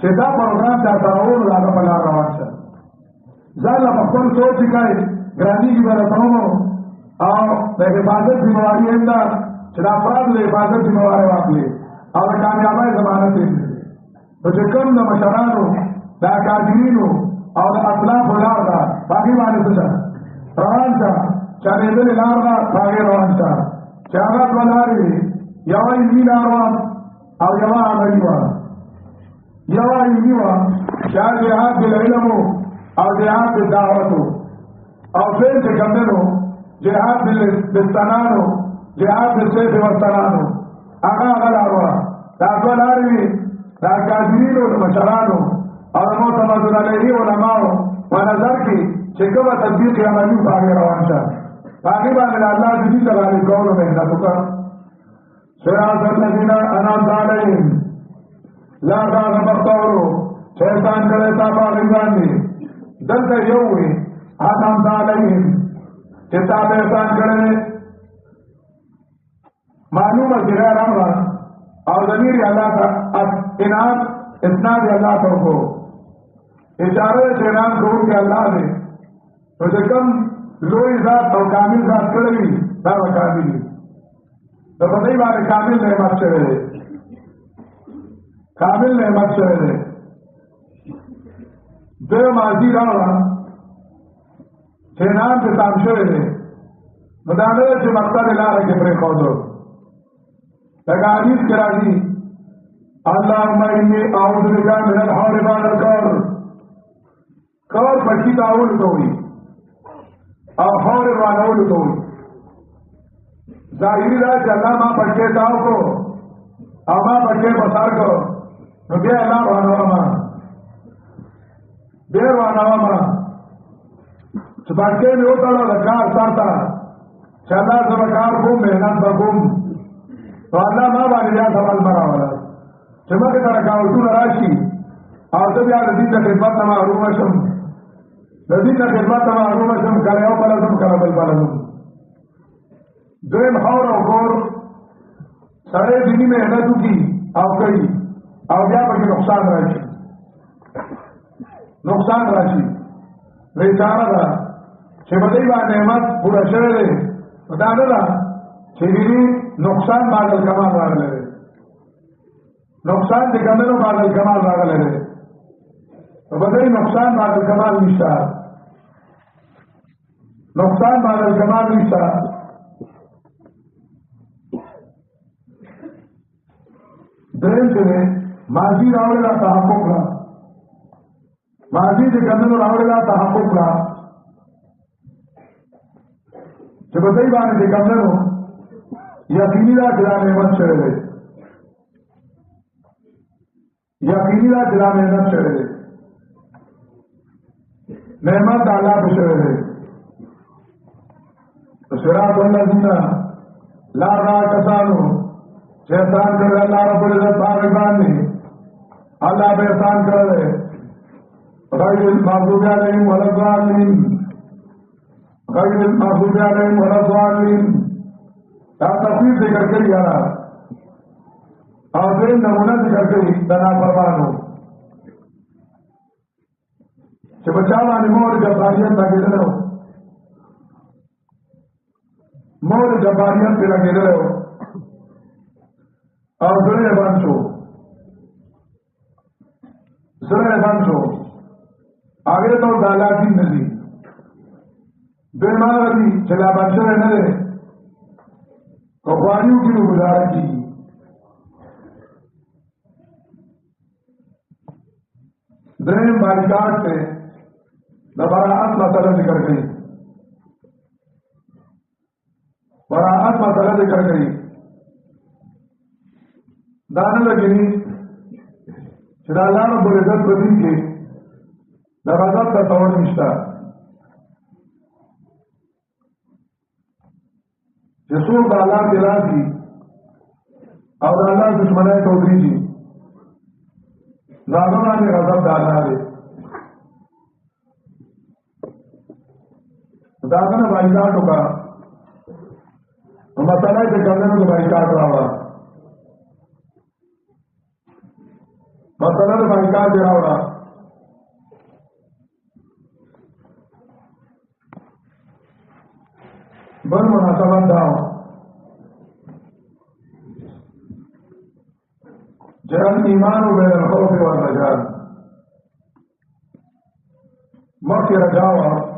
چې دا پروګرام چا سره وو هغه په لار روان شه ځان له خپل سوچ کوي ګرانیږي به راځو او د حفاظت ذمہواری هم ده چې د افرادو د حفاظت ذمہواری واخلي او د کامیابۍ ضمانت یې نو چې کوم د مشرانو د اکادمینو او د اطلافو لار ده په هغې باندې څه روان شه چلېدلې لار ده په هغې روان شه چې هغه دوه لارې وي یوه علمي لار وه او یوه عملي وه یوه علمي وه چې هغه جهاد بالعلم او جهاد بالدعوت او فعل چې کوم دی نو جهاد بالسنان جهاد بالسيف والسنان هغه لار وه دا دوه لارې وي د اکادمینو د مشرانو او د معتمد علیه علماو په نظر کې چې کومه تطبیق عملي په هغې روان شه په هغې باندې د الله د دین د غالب کولو محنت وکړه صراط الذین انعمت علیهم لا هغه بختورو چې احسان کړی تا په هغې باندې دلته یو وي انعمت علیهم چې تا به احسان کړی معلومه چې غیر امره او ضمیر الله ته انعام اسناد الله ته وکړو اشاره چې انعام کوونکی الله دی نو چې کوم لوی ذات او کامل ذات کړی وي دا به کامل وي د په دې باندې کامل نعمت شوی دی کامل نعمت شوی دی دوی ماضي راوړه چې انعام چې تام شوی دی نو دا نه چې مقصد لاره کې پرېښودو لکه حدیث کې راځي اللهم انی اعوذ بک من الحور بعد القهر کور پټی تاول کوي او حور روانول کوي ظاهری دا چې الله ما پټی تاو کو او ما پټی بسار کو نو بیا الله روانو ما بیا روانو ما چې پټی نه وټاړو د کار سارتا چې الله زما کار کوم مهنت وکوم تو الله ما باندې بیا سوال مراوله چې موږ ته راکاوټونه راشي او ته بیا د دین د خدمت نه محروم شم د دین د خدمت نه محروم شم کله یو بل شم کله بل بل شم دویم حور او کور سره دیني محنت وکړي او کوي او بیا پکې نقصان راشي ریچاره ده چې په دې باندې نعمت پوره شوی دی دا نه ده چې دیني نقصان بعد الکمال راغلی دی نقصان د کمنو بعد الکمال راغلی دی په دې نقصان بعد الکمال نشته نقصان بعد الکمال نشته دریم چې ماضي راوړل تحقق را ماضي د کمنو راوړل تحقق را چې په دې باندې کمنو یقینی دا چې دا نعمت شوی دی یقینی دا چې دا نعمت شوی دی نعمت الله په شوی دی صراط الذین لا کسانو چې احسان کړی الله رب العزت باندې باندې الله به احسان کړی غیر المغضوب علیهم ولا الضالین غیر المغضوب علیهم ولا الضالین دا تفسیر ذکر کړی یاره او دې نمونه ذکر کړی دا نافرمانو چې بچا باندې مور جباریت لګېدلو مور جباریت په لګېدلو او زړه باندې هغه ته د علاقې ندي د مالي چې لا باندې نه ده کوانیو کې نو گزاره کی دریم باریکاٹ سے براعت مسئلہ ذکر کری براعت مسئلہ ذکر کری دانا لگنی چرا اللہ رب العزت بدین کے درازت کا طور نشتا جسور دا اللہ کے راضی اور اللہ دشمنائے توڑی جی زادنا نے غضب ڈالا ہے زادنا بائیکاٹ ہوگا مسئلہ ہے کہ کرنے میں بائیکاٹ رہا مسله د بایکاټ راوړه بل مناسبت دا جعل الإيمان بين الخوف والرجاء مخي رجاوة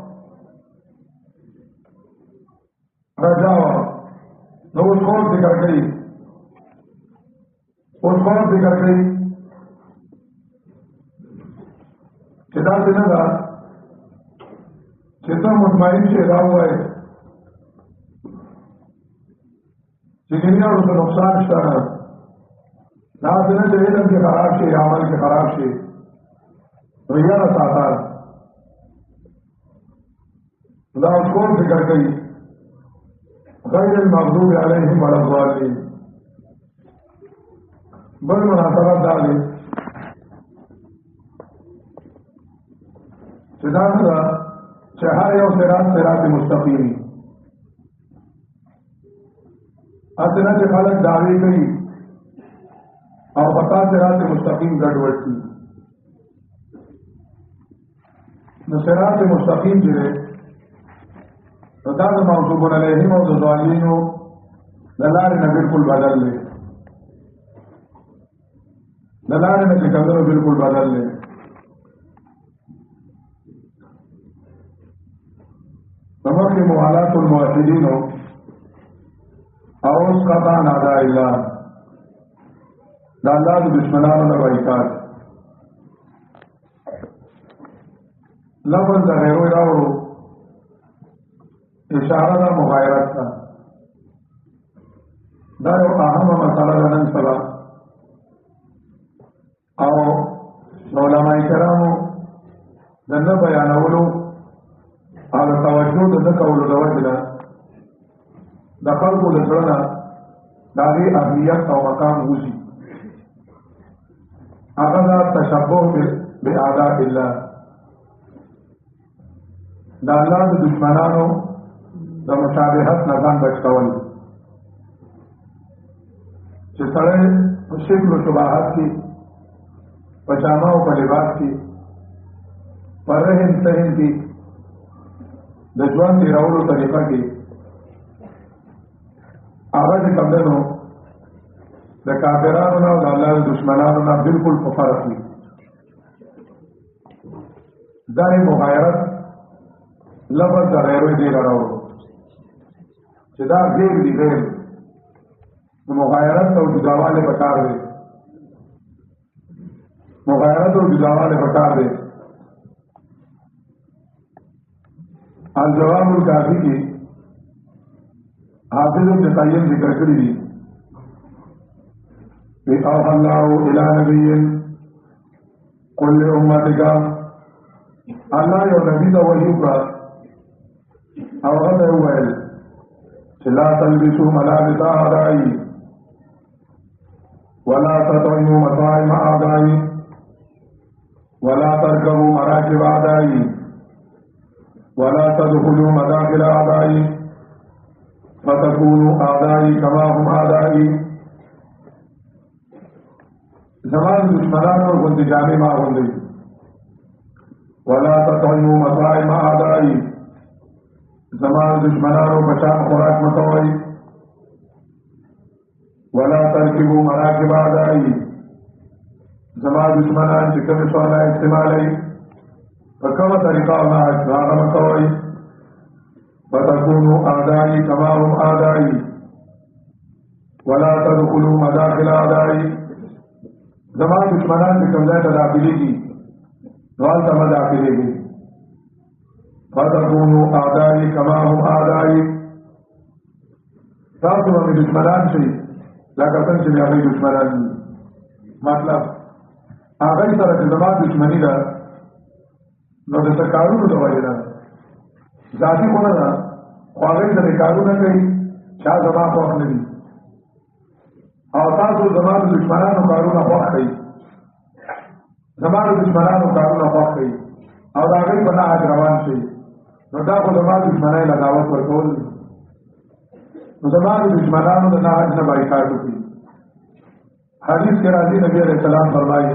نو اس خوف ذکر گئی چدا دینا دا چتا مطمئن سے ادا ہوا ہے چکنیا اور اس کا نقصان شرح نہ دینا چاہیے علم کے خراب سے عمل کے خراب سے رویہ ساتا خدا اس کو ذکر گئی غیر المغضوب علیہم ولا الضالین بل مناسبت ڈالے چدانسا چہار یو صراط مستقیم اتنا سے خلق دعوی کری اور پتا صراط مستقیم گڑبڑ کی نو صراط مستقیم جرے فتاة موصوب علیہم و ضالین دلارنا بالکل بدل لے دلارنا چکندر بالکل بدل لے نمک کے موالات الموحدین اوس قطع نادا اللہ دا اللہ دا دشمنانو دا بایکاٹ لفظ دا غیرو راوڑو اشارہ دا مغایرت تا دا یو اہم مسئلہ دا نن سبا او علماء کرامو دا نه بیانولو او دا توجه دا نه کولو دا وجه دا خلقو دا سرنا دا غی اهمیت او مقام وزی اغا دا تشبه بی اعداء اللہ دا اللہ دا دشمنانو دا مشابهت نظام بچکول چه سڑے شکل و شباہت کی پجامہ و پلباس کی پرہن سہن کی دجوان کی رول و طریقہ کی آغاز کمدنو دا کافرانونا و دا اللہ دشمنانونا بالکل فرق کی دائی مغایرت لفظ دا غیروی دیر راولو چه دا غیر دی غیر مغایرت و جداوال بکار دے مغایرت و جداوال بکار دے الجواب الکافی کی حافظ ابن قیم ذکر کری دی کہ اوحى اللہ الى نبی قل امتک اللہ یو نبی دا وحی کا او غد اوائل لا تلبسوا ملابس اعدائی ولا تطعموا مطاعم اعدائی ولا تركبوا مراكب اعدائی ولا تدخلوا مداخل اعدائی فتكونوا اعدائی كما هم اعدائی زمان دشمنان اور گندجانے ماں ہوندی ولا تطعموا مطاعم اعدائی زمان دشمنانو بچان خوراک متوئی ولا ترکبوا مراکب اعدائی زمان دشمنان چکم سوالا استعمالی فکم طریقہ اجزاغ متوئی فتکونوا اعدائی کما هم اعدائی ولا تدخلوا مداخل اعدائی زمان دشمنان چکم دائتا داخلی کی نوالتا مداخلی کی فتكونوا اعدائی کما هم اعدائی تاسو باندې دشمنان شي لکه څنګه چې هغه دشمنان دي مطلب هغه سره چې زما دشمنی ده نو د کارونو د وجه نه ذاتي خو نه ده خو هغه سره کارونه کوي چا زما خوښ نه دي او تاسو زما د دشمنانو کارونه خوښ کوي زما د دشمنانو کارونه خوښ کوي او د هغې په نهج روان شي نو دا خو زما دشمنۍ له دعوت ورکول نو زما د دشمنانو د نهج نه بایکاټ وکړي حدیث کې راځي نبی علیہ السلام فرمایي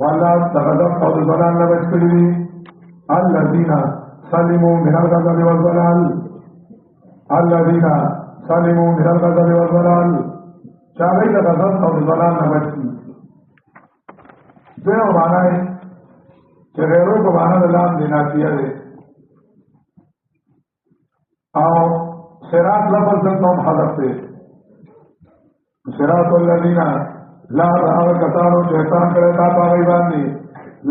والله تغضب او ضلال نه بچ کړی دي الذين سلموا من الغضب والضلال الذين سلموا من الغضب والضلال چاہے د غضب او ضلال نه بچ کی دغه معنی چې غیرو کو معنی د لام دینا کیږي او صراط لفظ د کوم حذف ته صراط الذين لا راه کتارو شیطان کړه تا پاوی باندې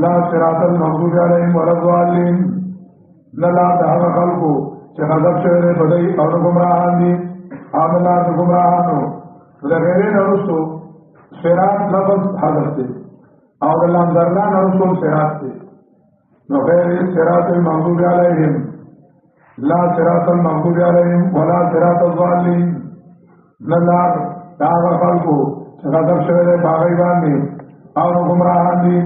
لا صراط المغضوب علیهم ولا الضالین لا هغه خلقو چې غضب شوی په دای او گمراهان دي الله د گمراهانو لغیر نرسو صراط لفظ حذف ته او الله درلان نرسو صراط ته نو غیر صراط المغضوب علیهم لا صراط المغضوب علیهم ولا صراط الضالین لا هغه خلقو چې غضب شوی دی باغی باندې او گمراهان دي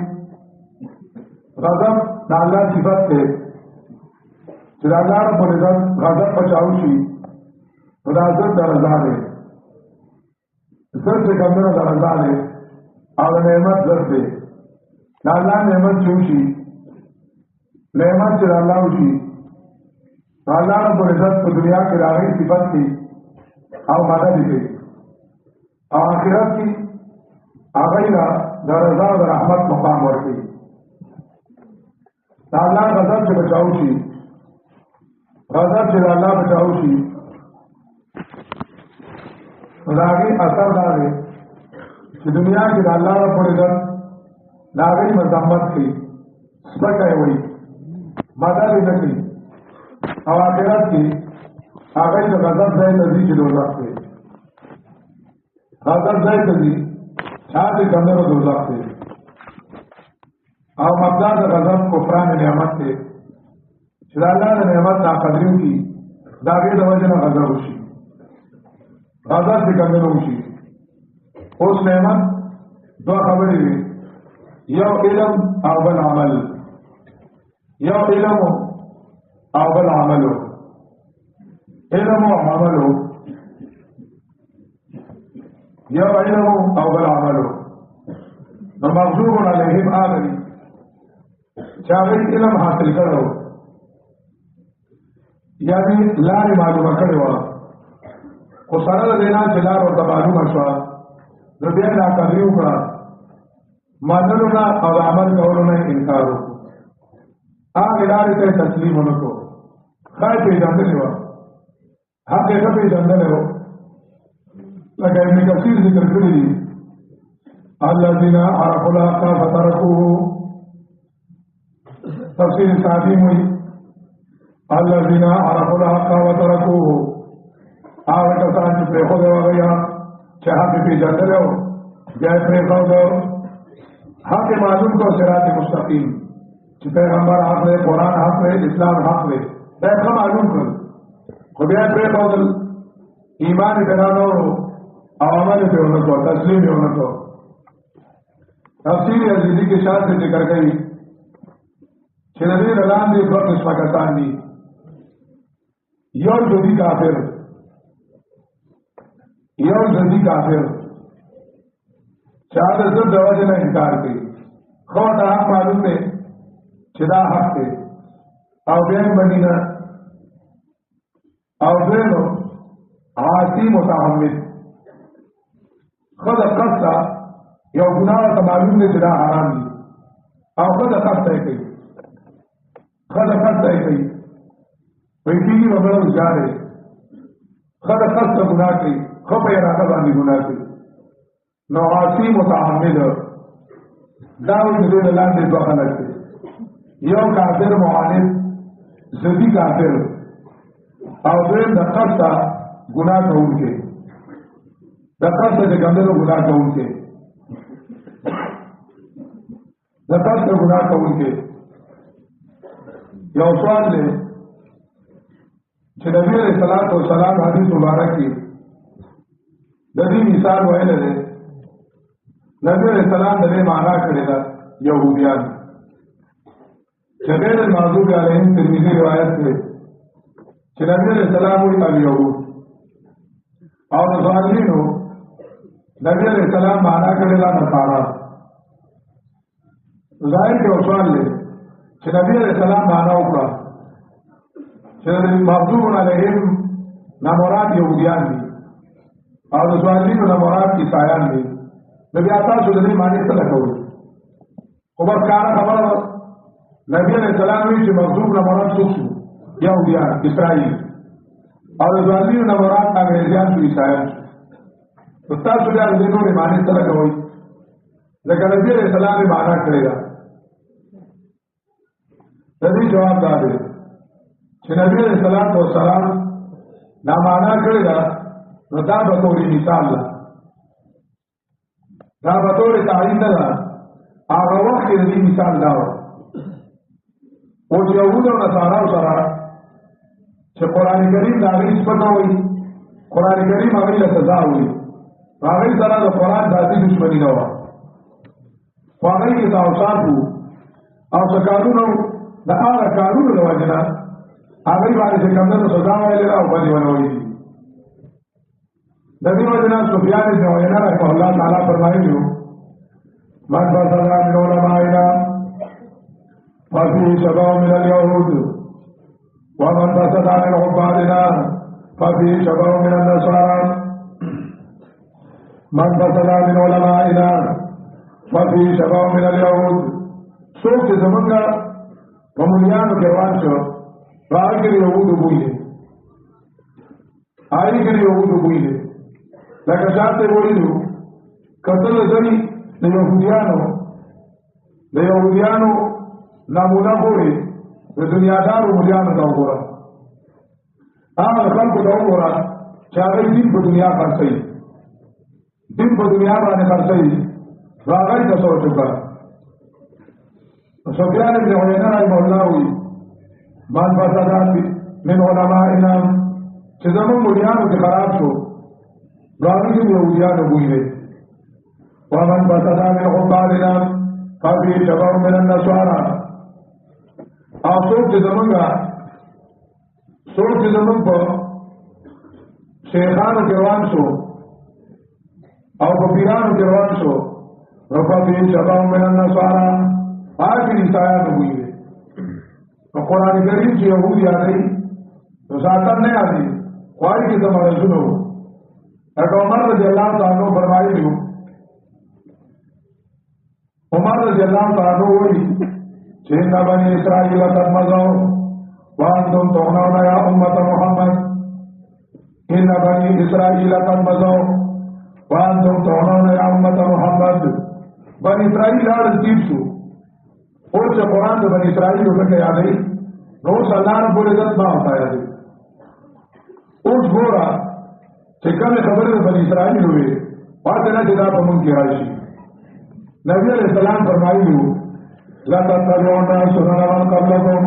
غضب د الله صفت دی چې د الله رب العزت غضب بچاو شي خدا عزت د رضا دی زر چې کمونه د رضا دی او د نعمت زر دی د الله نعمت چې وشي نعمت چې د الله وشي الله رب العزت په دنیا کې د هغې صفت دی او مدد دی او آخرت کی آغینا در رضا و در رحمت مقام ورکی تا اللہ غضب چه بچاو شی غضب چه اللہ بچاو شی راگی اثر دارے چه دنیا کی دا اللہ رب العزت لاغی مزمت کی سپکے ہوئی مدد نکی او آخرت کی آغینا غضب دے لذی چلو رکھتے غضب ځای ته ځي چا چې کمزورو دوزخ دی او مبدا د غضب کفران نعمت دی چې د الله د نعمت ناقدري وکړي د هغې د وجې نه غضب وشي غضب چې کمزورو وشي اوس نعمت دوه خبرې وي یو علم او بل عمل یو علم او بل عملو علم او عملو یو علم او بل عملو نو مغضوب علیهم آمنی چاہوی علم حاصل کرو یعنی لاری معلومه کرو خو سره دینا چې لار ورته معلومه شوه نو بیا ناقدري وکړه منلو نه او عمل کولو نه انکار وکړو هغې لارې ته یې تسلیم ونه کړو ښه یې پېژندلې وه حق یې ښه پېژندلی و لکه ابن کثیر ذکر کړی دي الذين عرفوا الحق فتركوه تفسیر سعدی موي الذين عرفوا الحق وتركوه هغه کسان چې په خو دی وغیا چې حق پیژندل او بیا پرې کاوه حق معلوم کو صراط مستقیم چې پیغمبر حق دی قرآن حق دی اسلام حق دی دا معلوم کړ خو بیا پرې کاوه ایمان درانو او عمل پہ ہونا کو تسلیم ہونا کو تفسیر عزیزی کے شاہ سے ذکر گئی کہ نبی رلان دی دو قسمہ کسان دی یو جدی کافر چاہتا سب دواجہ نے انکار کی خوات حق معلوم ہے چدا حق تے او بین بنینا او بینو عاصی متحمد خود قصه یو ګناه ته معلوم دی چې دا حرام دي او خود قصه یې کوي وایي کېږي به بله وزاره خود قصه ګناه کوي خو په اراده باندې ګناه کوي نو عاصي متعمد دا وایي چې دوی د لاندې دوه خلک دي یو کافر معاند ضدي کافر او دویم د قصه ګناه کوونکی د قصد د ګندلو ګناه کوونکی یو سوال دی چې نبی علیہ الصلوۃ والسلام حدیث مبارک کې د دې مثال ویل دی نبی علیہ السلام د دې معنا کړی دا يهوديان چې غیر المغضوب علیهم ترمذی روایت دی چې نبی علیہ السلام وی الیهود او د ظالمینو نبی علیہ السلام معنا کړی دا نصارا ظاهر کې سوال دی چې نبی علیہ السلام معنا وکړه چې مغضوب علیهم نه مراد یهودیان دي او د سوالینو نه مراد عیسایان دي نو بیا تاسو د دې معنی څه کوئ خو بس کار خبره نبی علیہ السلام وی چې مغضوب نه مراد څوک شو یهودیان اسرائیل او د سوالینو نه مراد انګریزیان دي عیسایان نو تاسو بیا د دې نورې معنی څه کوئ ځکه نبی علیہ السلام یې معنا کړی ده د دې جواب دا دی چې نبی علیہ السلام دا معنا کړی ده نو دا به طوري مثال ده دا به طوري تعین نه ده هغه وخت کې د دې مثال دا و او چې یهود او نصاراو سره چې قرآن کریم د هغې صفته وایي قرآن کریم هغې له سزا وایي هغې سره د قرآن ذاتي دشمني نه وه خو هغې کې څه اوصاف وو او څه کارونه د هغه کارونو د وجې نه هغې باندې چې کوم ده سزا ویلې ده او بدې ونه ویلي دي د دې وجې نه سفیان بن عیینه رحمه الله تعالی فرمایلي وو من فسد من علمائنا ففيه شبه من اليهود ومن فسد من عبادنا ففيه شبه من النصارى من فسد من علمائنا ففيه شبه من اليهود څوک چې زمونږ په مليانو کې روان شو هغه کې یهودو بوی دی هغه کې یهودو بوی دی لکه شاته ویلو کتل ځنی د یهودیانو نمونه ګوري د دنیادارو مليانو ته وګوره هغه خلکو ته وګوره چې هغه دین په دنیا خرڅوي دین په دنیا باندې خرڅوي هغه ته سوچ وکړه سفیان بن عیینه رحمه الله وی من فسد من علمائنا چې زموږ مليانو کې خراب شو هغه کې یهودیانو بوی دی ومن فسد من عبادنا ففيه شبه من النصارى او څوک چې زمونږ په شیخانو کې روان شو او په پیرانو کې روان شو نو ففيه شبه من النصارى هغه عیسایانو بوی دی نو قرآن کریم چې یهود یادوي نو ساتن نه یادوي خواهی کې څه مرضونه وو لکه عمر رضی الله تعالی عنہ فرمایلي وو عمر رضی اللہ تعالی وی چې ان بني اسرائیل قد مضوا وانتم تغنون یا امه محمد ان بني اسرائیل قد مضوا وانتم تغنون یا امه محمد بني اسرائیل اړ تیب شو او چې قرآن د بني اسرائیل ورته یادې نو الله رب العزت ما وتایا دي اوس ګورا چې کومه خبره د بني اسرائیل وي پاتې نه دا په مونږ کې راشي نبی علیہ السلام فرمائیو لا تتبعون سنن من قبلكم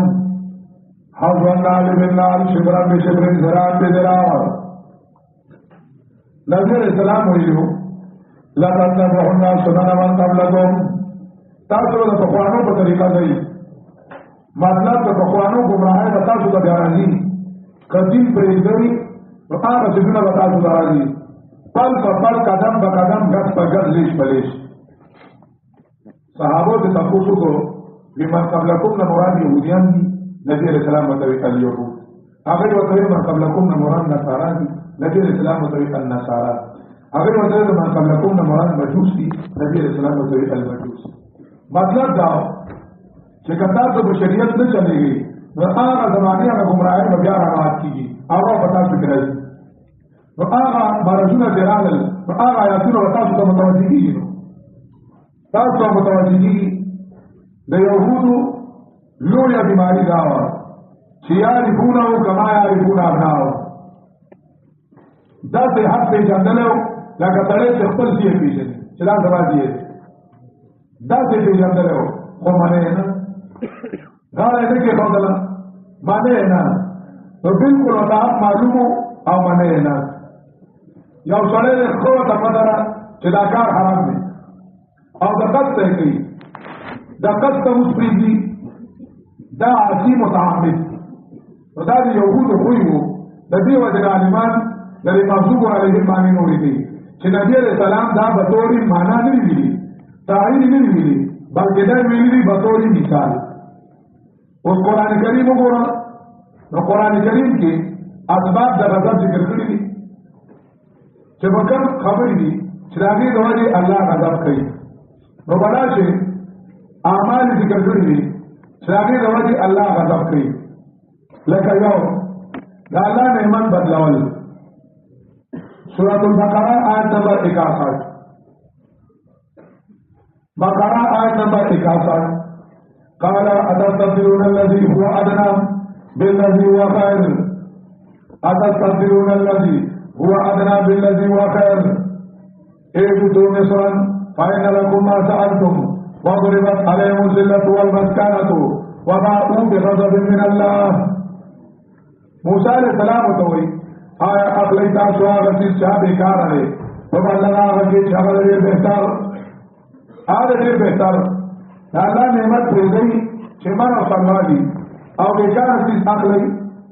حظوا النعل بالنعل شبرا بشبر ذراعا بذراع نبی علیہ السلام ویلو لا تتبعون سنن من قبلكم تاسو د پخوانو په طریقه دی مطلب د پخوانو ګمراهۍ به تاسو ته بیا راځي قدیم پرېږدئ نو هغه څیزونه به تاسو ته راځي پل په پل قدم په قدم ګز په ګز لیش په لیش صحابو ته تاسو کو لمن قبلکم نه مراد یهودیان دي نبی علیہ السلام متوي الیهود هغه وته من قبلکم نه مراد نصارا دي نبی علیہ السلام متوي النصارا هغه وته من قبلکم نه مراد مجوس دي نبی علیہ السلام متوي المجوس مطلب دا چې کله تاسو په شریعت نه چلےږي نو هغه زمانه هغه گمراهي به بیا راوات کیږي هغه پتا فکر دی نو هغه مرزونه درال نو هغه آیاتونه تاسو ته متوجي کیږي تاسو متوجي د یهودو لویه بیماری دا و چې یعرفونه کما یعرفون ابناءهم دا ته حق پیژندلو لکه تړې چې خپل ځای پیژني چې دا زما دی دا ته پیژندلو خو معنی نه دا نه کې کومه معنی نه نو بالکل دا معلومو او معنی نه یو سره خو ته پته چې دا کار حرام دی او دا قصد کوي دا قصد مسپریږي دا عاصی متعمد نو دا د یهودو خوی وو د دې وجه عالمان د مغضوب علیهم باندې نورې دي چې نبی علیہ السلام دا به توري معنا نه ویلي تعین نه ویلي بلکہ دا ویلی بطوری مثال اس قرآن کریم گورا نو قرآن کریم کی اسباب دا غضب ذکر کری دی چه بکم خبری دی چراغی دواری اللہ غضب کری نو بڑا چه اعمال ذکر کری دی چراغی دواری اللہ غضب کری لکه یو دا اللہ نعمت بدلول سورة البقرہ آیت نمبر 61 بقرہ آیت نمبر 61 قال أتستبدلون الذي هو أدنى بالذي هو خير أتستبدلون الذي هو أدنى بالذي هو خير اهبطوا مصرا فإن لكم ما سألتم وضربت عليهم الذلة والمسكنة وباءوا بغضب من الله موسیٰ علیہ السلام ہوئی آیا اقلی تاسو آغا چیز چاہ بیکار ہے تو اللہ آغا چیز چاہ دیر بہتر آغا دیر بہتر اللہ نعمت پریزی چمن و سنوالی او بیکار چیز اقلی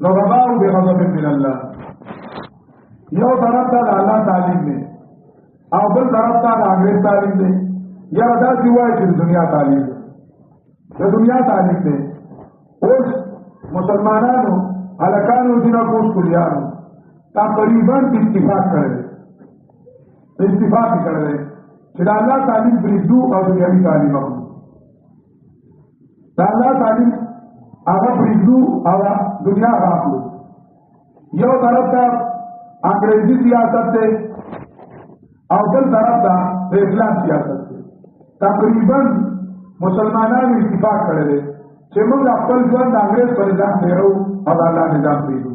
نو رباو بغضب من اللہ یو طرف تا اللہ تعلیم دے او بل طرف تا انگریز تعلیم دے یا ادا سیوائی چیز دنیا تعلیم دے دنیا تعلیم دے اس مسلمانانو علکانو جنہ کوش کلیانو تقریباً اتفاق کرے اتفاق کرے چلا اللہ تعلیم بریدو اور دنیاوی تعلیم اپنو دا اللہ تعلیم آغا بریدو اور دنیا راپلو یو طرف تا انگریزی سیاست تے اور بل طرف تا اسلام سیاست تے تقریباً مسلمانان اتفاق کرے چه منگ اقبل جوان دا انگریز پر نظام دیرو اور اللہ نظام دیدو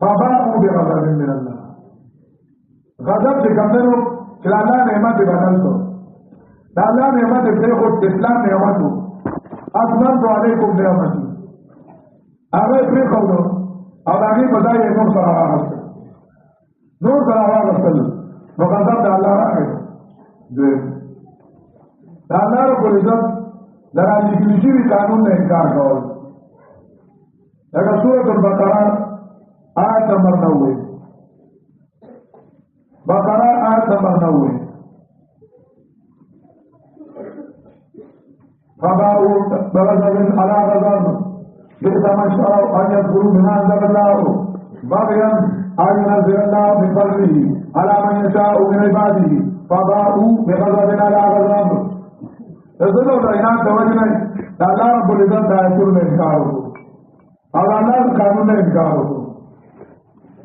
فباءوا بغضب من اللہ غضب سے کمدنو چلا اللہ نعمت بدل تو دا اللہ نعمت خود اسلام نعمتو اکملت علیکم نعمتی آگے پری خودو اور آگے بتائیے نور سراغا رسل نور سراغا رسل نو غضب دا اللہ رکھے دا اللہ رب العزت ذرا جکنشی قانون نے انکار کرو لیکن سورۃ البقرہ آیت نمبر 90 بقرہ آیت نمبر 90 فباءوا بغضب على غضب بئس ما اشتروا ان يكفروا بما انزل الله بغيا ان ينزل الله بفضله على من يشاء من عباده فباءوا بغضب على غضب رسولو تعینات توجہ اللہ رب العزت آیتوں نے انکار ہو اور اللہ قانون نے انکار ہو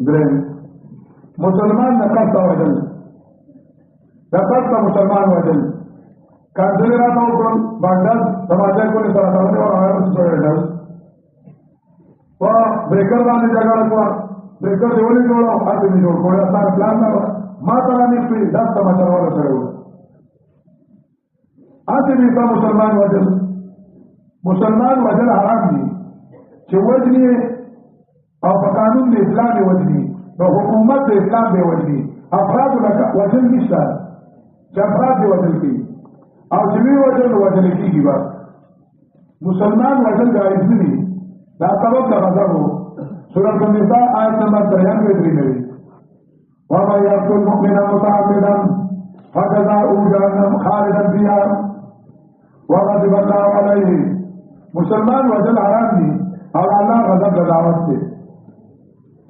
درین مسلمان نقص وجل نقص مسلمان وجل کانسلی رہتا ہوں بانڈر سماجر کو نہیں سرا کرنے اور آئر سوئے وہ بریکر وانے جگہ رکھوا بریکر دیولی جوڑا ہاتھ نہیں جوڑ کوئی اثار اسلام نہ ماں ترانی پی 10 سماچر والا سڑے ہوئے آتے نیسا مسلمان وجل حرام دی چه وجنی او قانون دی اسلام دی وجنی نو حکومت دی اسلام دی وجنی افراد وجل نشتا چه افراد دی وجل کی او جمی وجل کی گی بس مسلمان وجل جائز دی لا سبب دا غضب ہو سورۃ النساء آیت نمبر 93 میں وَمَن يَقْتُلْ مُؤْمِنًا مُتَعَمِّدًا فَجَزَاؤُهُ جَهَنَّمُ خَالِدًا فِيهَا وغضب اللہ علیہ مسلمان وجل حرام دی اور اللہ غضب دعوت سے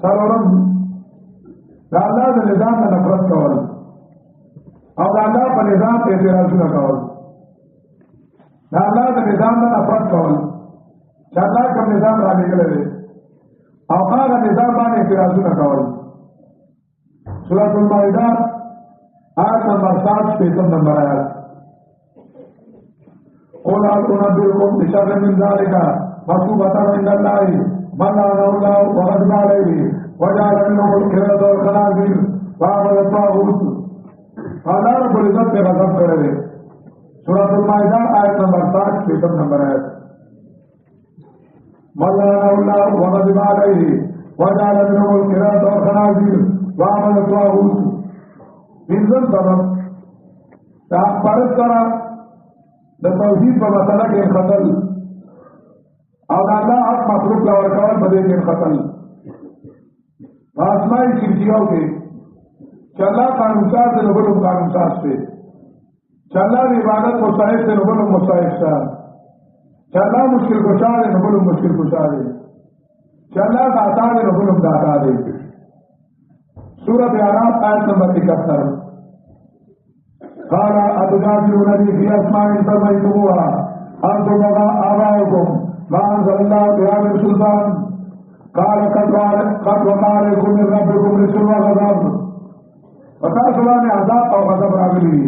سرورم دا اللہ دا نظام دا نفرت کول اور دا اللہ پا نظام اعتراض نہ کول دا اللہ دا نظام دا نفرت کول چا اللہ کم نظام را نکلے دے اور دا نظام بان اعتراض نہ کول سورۃ المائدہ آیت نمبر 7 پیسم نمبر آیت قل هل أنبئكم بشر من ذلك مثوبة عند الله من لعنه الله وغضب عليه وجعل منهم القردة والخنازير وعبد الطاغوت اللہ رب العزت نے غضب کرے سورۃ المائدہ آیت نمبر 7 پیسم نمبر آیت من لعنه الله وغضب عليه وجعل منهم القردة والخنازير وعبد الطاغوت انزل سبب پرست کرا دا توحید په مسله کې خطر او دا الله حق مخلوق لا ورکول په دې کې خطر آسمائی چیزیوں کې چې الله قانون ساز دی نو بل قانون ساز دی چلا عبادت مستحق سے نبل مستحق سا چلا مشکل کشا دے نبل مشکل کشا دے چلا داتا دے نبل داتا دے سورۃ اعراف آیت نمبر 71 قال أتجادلونني في أسماء سميتموها أنتم وآباؤكم ما أنزل الله بها من سلطان قال قد وقع عليكم من ربكم رجس وغضب وتأصلان عذاب أو غضب راغلي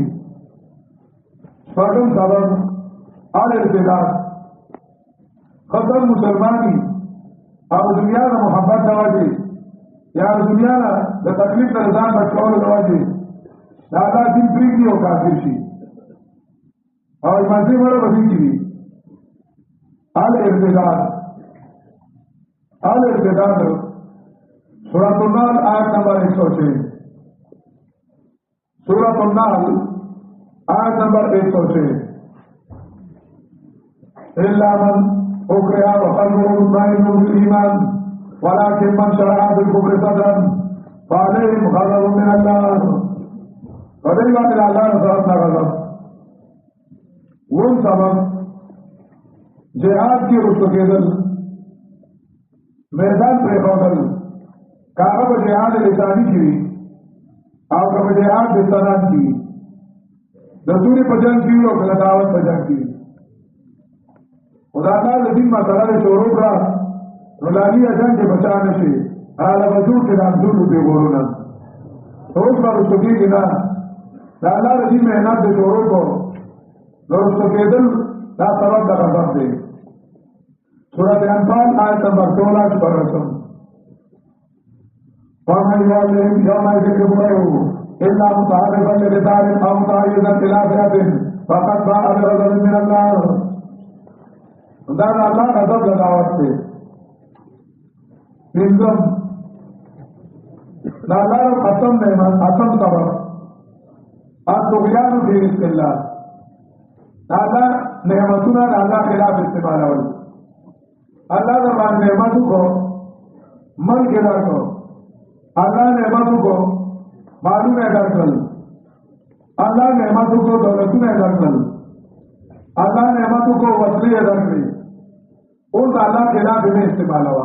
فقم سبب الارتداد خطر مسلمانی او دنیا نا محبت نواجی یا دنیا نا دا تکلیف نا رضان بچکول نواجی دا اللہ دین پریگی او کافر شی او ایمانسی مرا بدی کی الارتداد سورۃ النحل آیت نمبر 106 سورۃ النحل آیت نمبر 106 إلا من أكره وقلبه مطمئن بالإيمان ولكن من شرع بالكفر صدرا فعليهم غضب من الله فدعوا إلى الله نصرتنا غضب ون سبب جهاد کی رسو کېدل میدان پر خوضل کاغه په جهاد لسانی کی او په جهاد دستانان کی د دوری په جنگ کی او د دعوت په جنگ کی خدا تعالی دې مسله شروع کړه ولانی اجازه کې بچا نشي اعلی وجود کې راځو په ورونه اوس باندې سګي کې نه دا الله دې مهنت دې شروع کو نو څه کېدل دا سبب د غضب دی سورۃ انفال آیت نمبر 16 پر رسم وَمَنْ يَعْلَمْ يَوْمَئِذٍ كِبْرَهُ إِلَّا مُتَحَرِّفًا لِقِتَالٍ أَوْ مُتَحَيِّزًا إِلَىٰ فِئَةٍ فَقَدْ بَاءَ بِغَضَبٍ مِّنَ اللَّهِ دا اللہ غضب لگاوت سے پنځم دا اللہ ختم نعمت ختم سبب الطغیان فی رزق اللہ دا اللہ نعمتنا دا اللہ خلاف استعمال اول اللہ دربان نعمتوں کو ملک ادا کو اللہ نعمتوں کو معلوم ادا کر اللہ نعمتوں کو دولتوں ادا کر اللہ نعمتوں کو وصلی ادا کری ان اللہ خلاف میں استعمال ہوا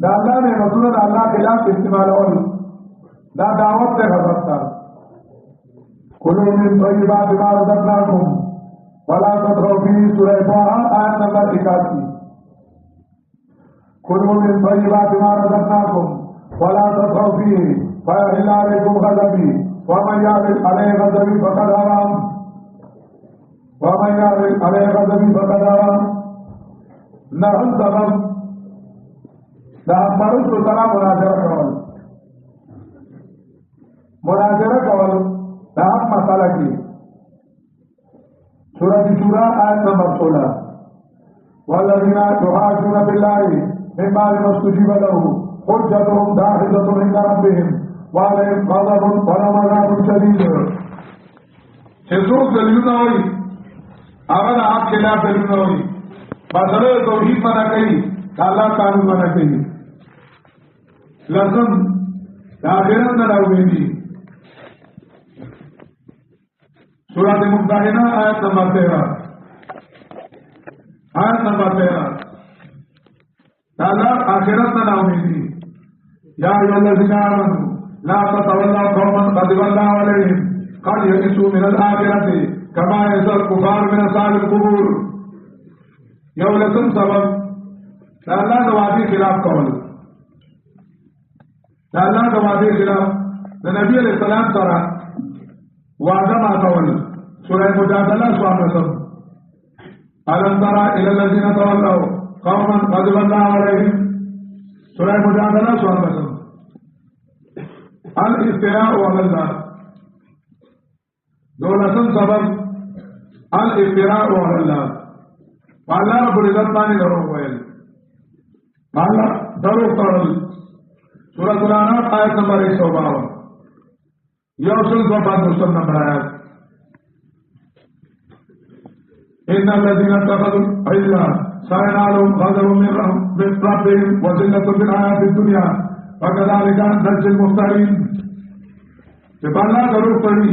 دا اللہ نعمتوں دا اللہ خلاف استعمال ہوا دا دعوت سے غضب تھا کلوا من طیبات ما رزقناکم ولا تطغوا فيه سورہ طه آیت نمبر 81 کلوا من طیبات ما رزقناکم ولا تطغوا فيه فيحل عليكم غضبي ومن يحلل عليه غضبي فقد حرم ومن يحلل عليه غضبي فقد حرم نحن سبب دا مرد سلطنہ مناظرہ کول دا حق مسئلہ کی سورۃ شورى آیت نمبر 16 والذین یحاجون فی اللہ من بعد ما استجیب له حجتهم داحضة عند ربهم وعليهم غضب ولهم عذاب شدید چې څوک دلیلونه وایي هغه د حق خلاف دلیلونه وایي مسئلہ توحید منع کئی اللہ قانون منع کئی لازم آخرت نہ امیدی سورۃ ممتحنہ آیت نمبر 13 اللہ آخرت نہ امیدی یا ایھا الذین آمنوا لا تتولوا قوما غضب اللہ علیہم قد یئسوا من الآخرۃ کما یئس الکفار من اصحاب القبور یو لسم سبب دا اللہ دا وعدی خلاف کول دا اللہ دا وعدی خلاف دا نبی علیہ السلام سرا وعدہ ما کول سورہ مجادلہ سوال رسم ألم ترى إلى الذين تولوا قوما غضب الله عليهم سورہ مجادلہ سوال رسم الافتراء على الله دو لسم سبب الافتراء على الله اللہ رب العزت باندې دروغ ویل اللہ دروغ تړل سورۃ الاعراف آیت نمبر 152 یوصل 252 نمبر آیت ان الذين اتخذوا عجلا سينالهم غضب من ربهم وذلة في الحياة الدنيا وكذلك نجزي المفترين چې الله دروغ تړي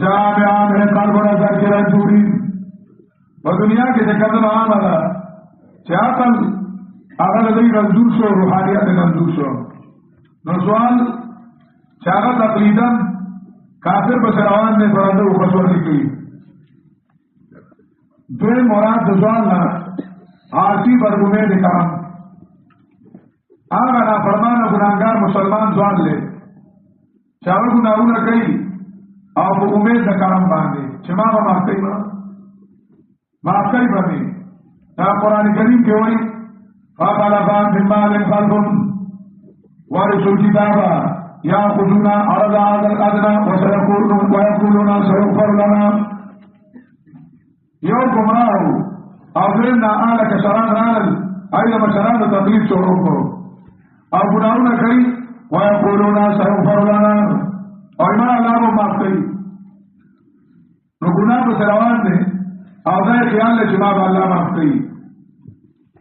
جامعان ہے قلب و نظر کی رنجوری و دنیا کے چکر عام ادا چاہتل اگر ادھر رنجور شو روحانیت رنجور شو نو سوال چاہت تقلیدن کافر بسروان نے فرندو خسور نکلی دوی مراد دزوان نا عاصی برگمید کرم آگا نا فرمان گناہگار مسلمان زوان لے چاہت گناہونا کئی او په امید د کرم باندې چې ما به معاف کوي معاف کوي باندې دا قرآن کریم کې وایي فخلف من بعدهم خلف ورثوا الكتاب يأخذون عرض هذا الأدنى ويقولون سيغفر لنا یو گمراه او دریم نااهله کسران رالل هغوی د مشرانو تقلید شروع کړو او ګناهونه کوي ويقولون سيغفر لنا او ایمان الله به معاف کوي نو ګناه به روان دی او دا خیال دی چې ما به الله معاف کوي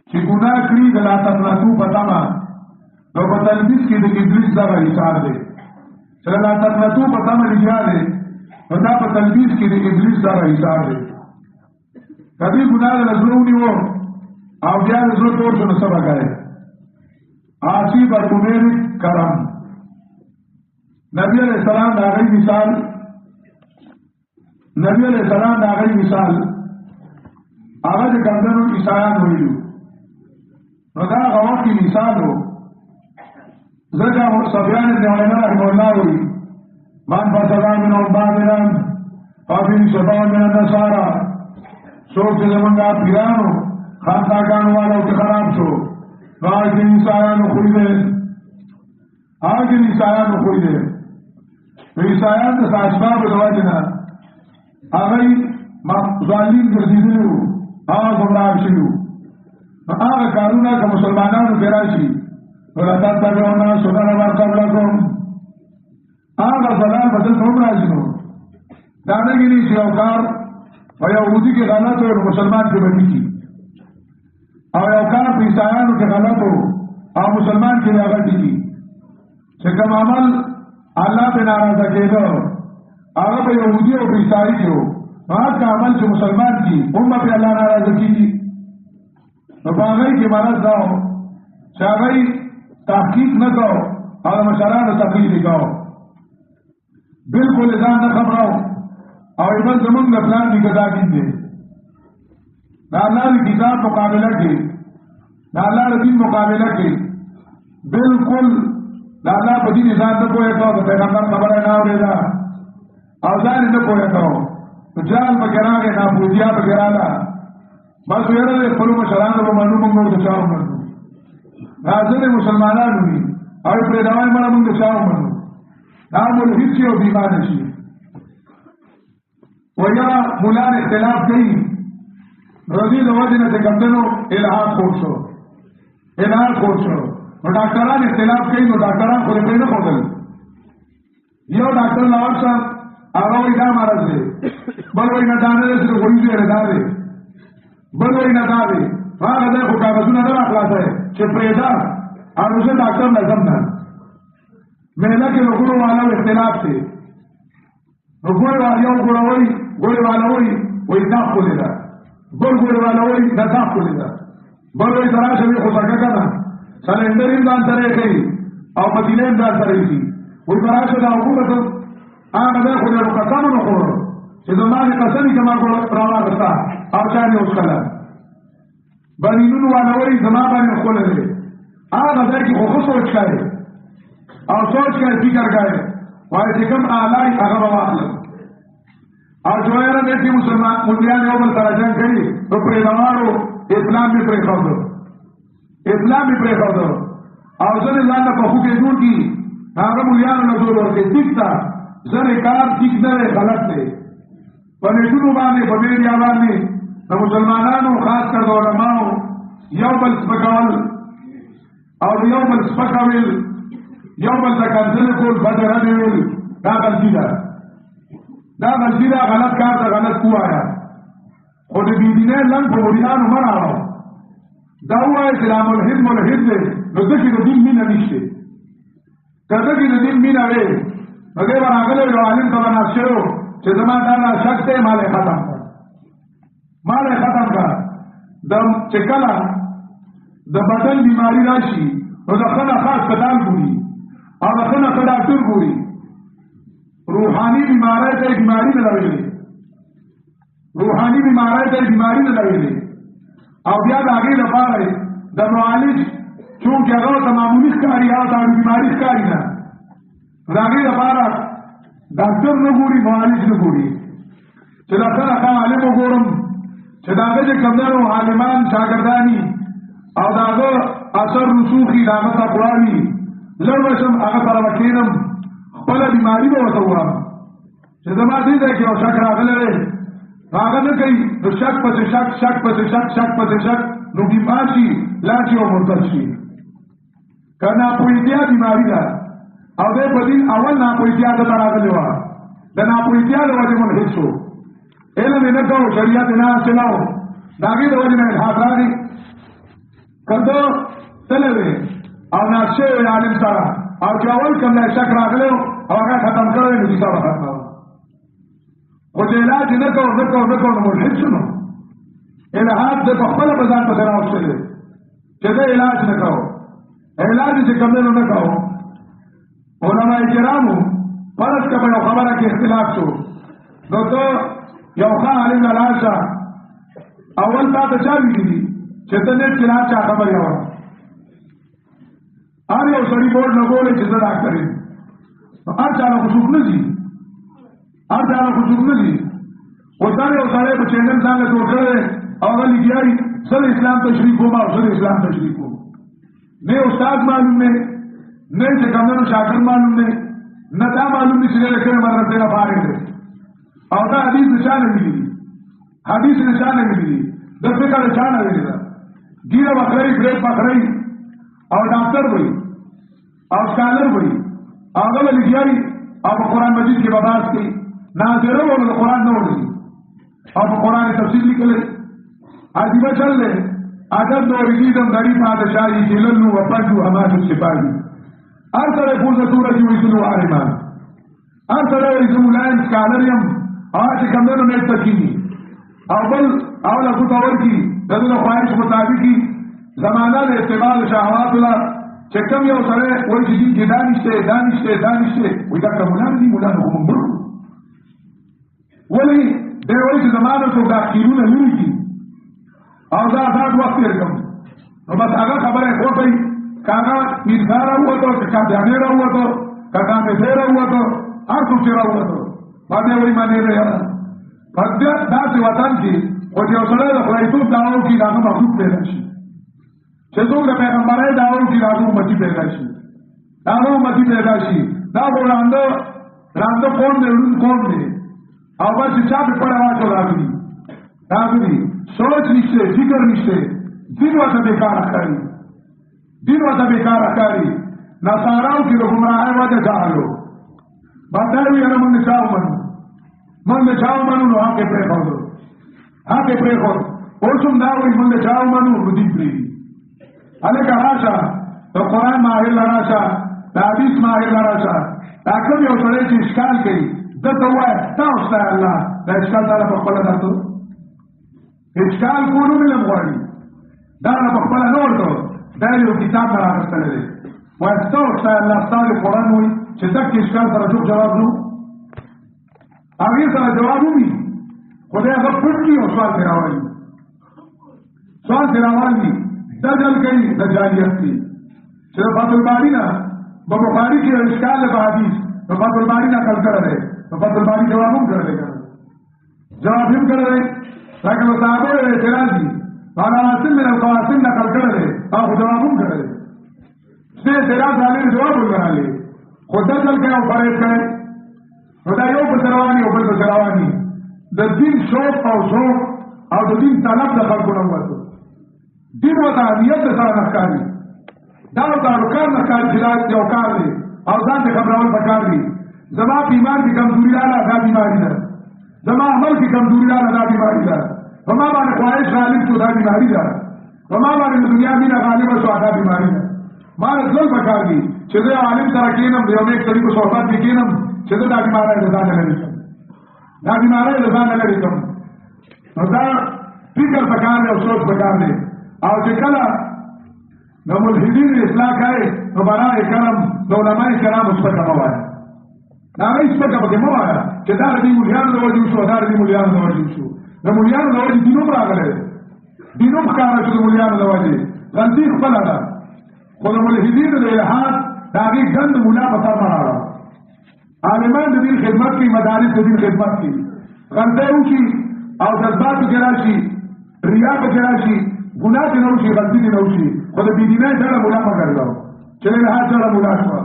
چې ګناه کړي د لا تقنطوا په تمه نو په تلبیس کې د ابلیس دغه حساب دی چې لا تقنطوا په تمه لګیا دی نو دا په تلبیس کې د ابلیس دغه حساب دی کدی ګناه د زړه ونیو او بیا د زړه تور شو نو څه به کوي عاصی بر امید کرم نبی علیہ السلام دا غی مثال نبی علیہ السلام دا غی مثال آغاز کمدنو عیسایان ہوئیو نو دا غوات کی مثالو زکا صفیان ابن علینا رحمه اللہ ہوئی من فسدان من عبادنان فافین شفاون من النصارا سوک سے زمانگا پیرانو خانداکانو والاو کے خراب شو نو آج عیسایانو خوئی دے آج عیسایانو خوئی دے عیسایان د اسباب د وجنه هغه ظالم ګرځیدلو هغه ګمراه شوی هغه کارونه چې مسلمانانو کې راشي ولادت تاګونه سنن ورقبلکم هغه ځلال بدل کوم راځي نو دا نه کېږي چې یو کار او يهودي کې غلط او مسلمان کې بدی کی او یو کار په عیسایانو کې غلط او مسلمان کې غلطي کی چې کوم عمل الله په ناراضه کېدو هغه په يهودي او عیسائی کې وو هغه عمل چې مسلمان کی هم په الله ناراضه کیږي نو هغه کې مرز دا چې هغه تحقیق نه کوي هغه مشرانو تقلید کوي بالکل ځان نه خبرو او ایمن زمونږ د پلان دی کدا کیږي دا الله د کتاب مقابله کې دا الله د دین مقابله کې بالکل دا الله په دې ځان ته کوی ته د پیغمبر خبره نه اورېدا او ځان نه کوی ته ځان په ګرانه نه بوجیا په ګرانه بس یره په لومه شرانه په منو موږ د چاو منو راځي مسلمانانو دي او په داوای مړه موږ د چاو منو دا ملحد شي او بیمار شي ویا مولانا اختلاف کوي رضی د وجنه ته کمندنو الہا خورشو نو ډاکټران اختلاف کوي نو ډاکټران خو دې نه خوړل یو ډاکټر لاور صاحب هغه وی دا مرز دی بل وی نه دانه دې وایي دې راځي بل وی نه داوي هغه د خو کاغذونه نه راخلاصه چې پیدا هغه ډاکټر لازم نه مهله کې وګورو والا اختلاف دی وګورو یو ګورو والا وی دا خو لیدا ګورو والا وی دا خو لیدا بل وی تراشه خو څنګه کنه سلندرین ځان سره کوي او مدینه ځان سره کوي وی تراشه دا حکومت هغه د خو له قسم نه خور چې زمانه قسم کې ما کول راوړتا او چانه اوس کړه بنینو والا وی زما باندې خپل دی هغه ځکه خو سوچ کوي او سوچ کوي فکر کوي وای چې کوم اعلی هغه واخلم او جوړه دې چې مسلمان مليان یو بل سره جنگ کوي نو پرې روانو اسلام به پرې خاطر او ځنه ځان په خو کې جوړ کی هغه مليان نه جوړ ورته ټیکتا ځنه کار ټیک نه غلط دی په نشونو باندې په میډیا باندې د مسلمانانو خاص کر علماء یو بل سپکول او یو بل سپکول یو بل ځکه کول بدر دی دا غلطی ده غلط کار ته غلط کوایا خو د دینه لن په وریانو مراو دا وایي چې ملحد دی نو ځکه د دین مینه نشته کله چې د دین مینه وي هغه راغله یو عالم ته ناشرو چې زما دا شک دی مال ختم کړ مال ختم کړ د چې کله د بدن بیماری راشي نو د خنه خاص کتاب ګوري او د خنه خدا ډاکټر ګوري روحاني بیماری ته بیماری نه لوي روحاني بیماری ته بیماری نه لوي او بیا د هغې لپاره د معالج چونکې هغه ته معمولي ښکاري او د بیماري ښکاري نه د هغې لپاره ډاکټر نه ګوري معالج نه ګوري چې د ښه نه ښه عالم وګورم چې د هغه چې کوم دی عالمان شاګرداني او د هغه اثر رسوخي د هغه تقوا وي لږ به شم هغه سره به کښېنم خپله بیماري به ورته ووایم چې زما دې ځای کې یو شک راغلی دی هغه نه کوي نو شک پسې شک شک پسې شک شک پسې شک نو بیمار شي لاړ شي او مرتد شي که ناپوهتیا بیماري ده او دی په دین اول ناپوهتیا دته راغلې وه د ناپوهتیا د وجې ملحد شو علم یې نه کوو شریعت یې نه حاصله و د هغې د وجې نه الحاد راغی که ته تللی وې او ناست شوی عالم سره او چې اول کوم دی شک راغلی او هغه ختم کړی نو کیسه به ختمه وه خو چې علاج یې نه کوو نه کوو نه کوو نو ملحد شو نو الحاد د په خپله په ځان پسې راوستلی چې زه علاج نه کوو علاج چې کوم دی نو نه کوو علماء کرامو فرض که په یو خبره کې اختلاف شو نو ته یو ښه عالم له لاړ شه اول تا ته چا ویلي دي چې ته نیټ کې لاړ شه خبرې اورم هر یو سړي بورډ نه ګوري چې زه ډاکټر یم نو هر چا له خو څوک نه ځي هر چا له خو څوک نه ځي اوس هر یو سړی په چینل ځان له جوړ کړی او هغه لګیا وي زه د اسلام تشریح کوم او زه د اسلام تشریح کوم نه استاد معلوم دی نه چې کومو شاګرد معلوم دی نه دا معلوم دی چې له کومه مرته نه فارغ دی او دا حدیث نشانه ویلي حدیث نشانه ویلي د فقہ نشانه ویلي دا ګیره بخری بریک بخری او ډاکټر وي او سکالر وي هغه لګیاري او قرآن مجید کې باباس کوي ناظره ورو د قرآن نه وړي او قرآن تفسیر لیکل عجیب چل له عدد دو رجیدم غریب پادشاہی کلنو وپنجو حماس السپاہی هر سره پوزه توره چې ویسلو عالمان هر سره ویسلو لاین سکالریم آج کمدنو نیت تکینی او بل اولا کتاور کی ددن خواهش مطابقی زمانہ دے اتباع شهوات اللہ چکم یو سره وی چیزی که دانشتے وی دا کمولان دی مولان خمون برو ولی دے وی چی زمانہ تو داخلون لوی کی او دا آزاد وقت ارکم نو بس آگا خبر ہے خوٹی کاغا میرزارا ہوا تو کاغا دیانیرا ہوا تو کاغا میزیرا ہوا تو ہر سوچیرا ہوا تو باندې وای باندې راځه پدې داسې وطن کې او چې اوسره د خدایتوب داو کې هغه مخلوق پیدا شي چې څوک د پیغمبرای داو کې هغه امتی پیدا شي هغه امتی پیدا شي دا وړاندې قوم دی قوم دی او بس چې چا په پړه واچو راغلي سوچ نشته فکر نشته دین ورته بیکار ښکاري نصاراو کې د ګمراهۍ وجه جاهلو باندې یې موږ چاو منو نو حق پرې خور اوسم دا وایي موږ چاو منو نو دې پرې الکه راشه د قرآن ماهر راشه د حدیث ماهر راشه دا کوم یو سړی چې اشکال کوي دته وایي تاسو ته الله دا اشکال تعالی په خپل درته اشکال کولو ملم غواړي دا په خپل نه ورته دا یو کتاب راغلی دی وایي تاسو ته الله تعالی قرآن وایي چې دا اشکال سره جواب نو هغه سره جواب ومي خدای هغه پټي او سوال راوړي دجل کوي دجالیت کی چې فتح الباری نه په بخاری کې اشکال له حدیث په فتح الباری نه کل کړه په فتح الباری جواب هم کړل جواب هم کړل لکه صحابه اعتراض دي قال حاصل من القاسم نه کل کړل او جواب هم کړل څه اعتراض علی جواب ورغلی خدای دجل کوي او فرض کوي نو دا یو په رواني او په رواني د دین شوق او ذوق او د دین طلب د خلکو نه وته دین او تعلیت سره نکاري دا کار نکاري چې یو کار دی او ځان ته خبرول پکار دي زما په ایمان کې کمزوري راځي دا بیماری ده زما عمل کې کمزوري راځي دا بیماری ده وما باندې خواهش غالب شو دا بیماری ده وما باندې دنیا مینه غالب شو دا بیماری ده ما ځل پکار دي چې دا عالم سره کېنم یو نیک طریقو صحبت وکینم چې دا بیماری ده ځان نه لري دا بیماری د ځان نه لري کوم نو دا فکر پکار دی او سوچ پکار دی او چې کله نو ملحدین اصلاح کوي نو برای کرم د علماء کرام سپکه مه وایه دا هغوی سپکه پکې مه وایه چې دا د دې ملیانو د وجې وشو دا د دې ملیانو د وجې وشو د ملیانو د وجې دینوم راغلی دی دینوم ښکاره شو د ملیانو د وجې غلطي خپله ده خو د ملحدینو د الحاد د هغې ګند ملا په سر مه راوړه عالمان د دین خدمت کوي مدارس د دین خدمت کوي غلطۍ وشي او جذبات پکې راشي ریا پکې راشي ګناه دې نه وشي غلطي دې نه وشي خو د بېدینۍ ډله ملا مه ګرځوه چې د الحاد ډله ملا شوه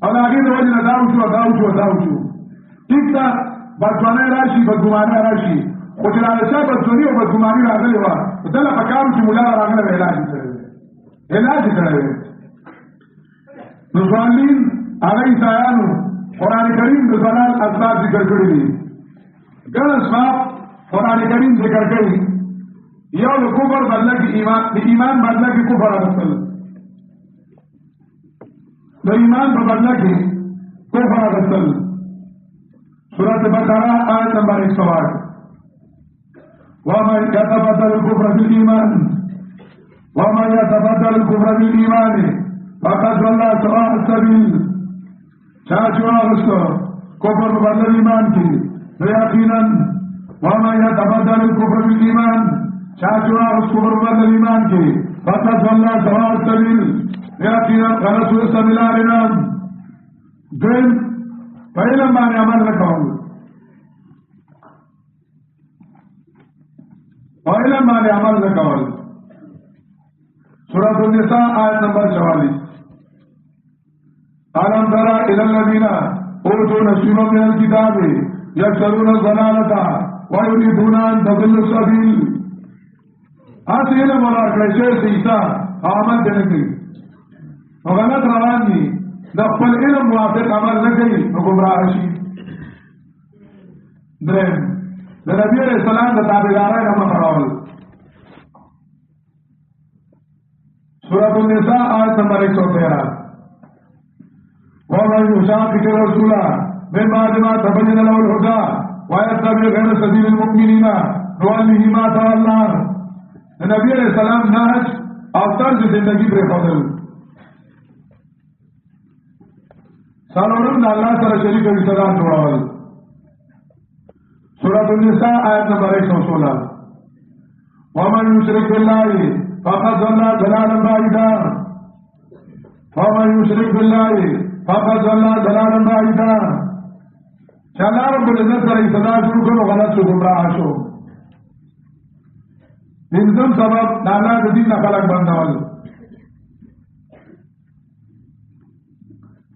او د هغې د وجې نه دا وشو دا وشو دا وشو ټیک ده بدګمانۍ راشي بدګمانۍ راشي خو چې لاله چا بدګماني او بدګماني راغلې وه دله په کار چې ملا راغلی وه علاج یې کړی دی علاج یې کړی دی نو ځوانلین هغه عیسایانو قرآن کریم د ضلال اسباب ذکر کړي دي ګڼ اسباب قرآن کریم ذکر کړي یو د کفر بدله کې ایمان د ایمان بدله کې کفر اغوستل د ایمان په بدله کې کفر اغوستل سورۃ بقرہ آیت نمبر 108 ومن يتبدل الكفر بالإيمان ومن يتبدل الكفر بالإيمان فقد ضل سواء السبيل چاچو آغستو کفر بدل ایمان کی یقینا ومن يتبدل الكفر بالإيمان چاچو آغستو کفر بدل ایمان کی فقد ضل سواء السبيل یقینا غلط سبیل آرنام دین پہلے مانے عمل رکھاؤں پہلے مانے عمل رکھاؤں سورۃ النساء آیت نمبر 44 ألم ترى إلى الذين أوتوا نصيبا من الكتاب يكسرون الضلالة ويريدون أن تضلوا السبيل آسی علم والا کلیشے سیسا عمل دینے کی غلط روان دی دا خپل علم موافق عمل نکي نو گمراه شي درم د نبی علیہ السلام د تابعدارانو مخاول سورۃ النساء آیت نمبر 113 ومن يشاقق الرسول من بعد ما تبين له الهدى ويتبع غير سبيل المؤمنين نوله ما تولى نبی علیہ السلام نهج او طرز زندگی پر خودل سالورم دا اللہ سره شریک رشتہ جوړول سورۃ النساء آیت نمبر 116 ومن يشرك بالله فقد ضل ضلالا بعيدا ومن يشرك بالله فقد ضل ضلالا بعيدا چلا رب العزت سره صدا شروع کړو غلط شو گمراه شو دینځم سبب دانا د دین خلق بندول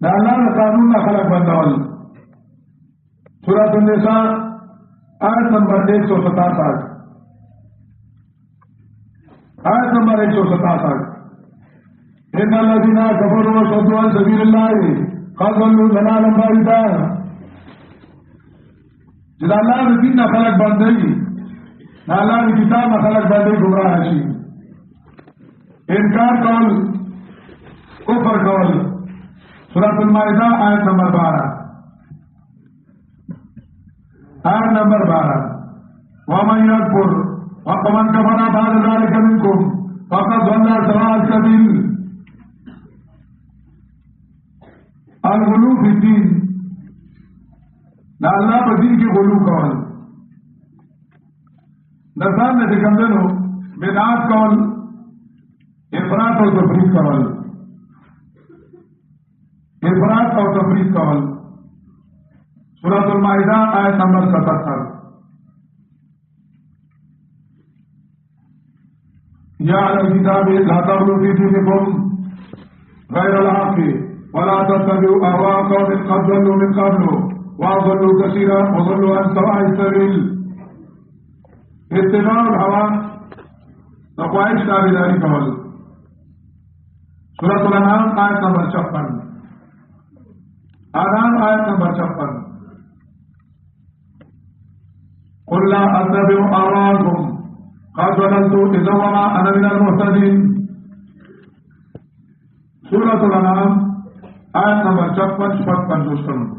دانا قانون خلق بندول سورۃ النساء آیت نمبر 167 آیت نمبر 167 ان الذين كفروا وصدوا عن سبيل الله قد ضلوا ضلالا بعيدا جدا الله د دین خلق باندې الله د کتاب خلق باندې گمراه شي انکار کول کفر کول سورۃ المائدہ آیت نمبر 12 آیت نمبر 12 ومن يكفر ومن كفر بعد ذلك منكم فقد ضل سواء السبيل الغلو فی الدین دا اللہ پا دین کی غلو کول دا ځان نه کمدنو بدعات کول افراط او تفریط کول افراط او تفریط کول سورۃ المائدہ آیت نمبر 77 یا اہل الکتاب لا تغلوا فی دینکم غیر الحق ولا تتبعوا اهواء قوم قد ضلوا من قبل واضلوا كثيرا وضلوا عن سواء السبيل اتباع الهوى خواہش تابعداری کول سورۃ الانعام آیت نمبر 56 انعام آیت نمبر 56 قل لا اتبع اهواءكم قد ضللت اذا وما انا من المهتدين سورۃ الانعام آیت نمبر 56 55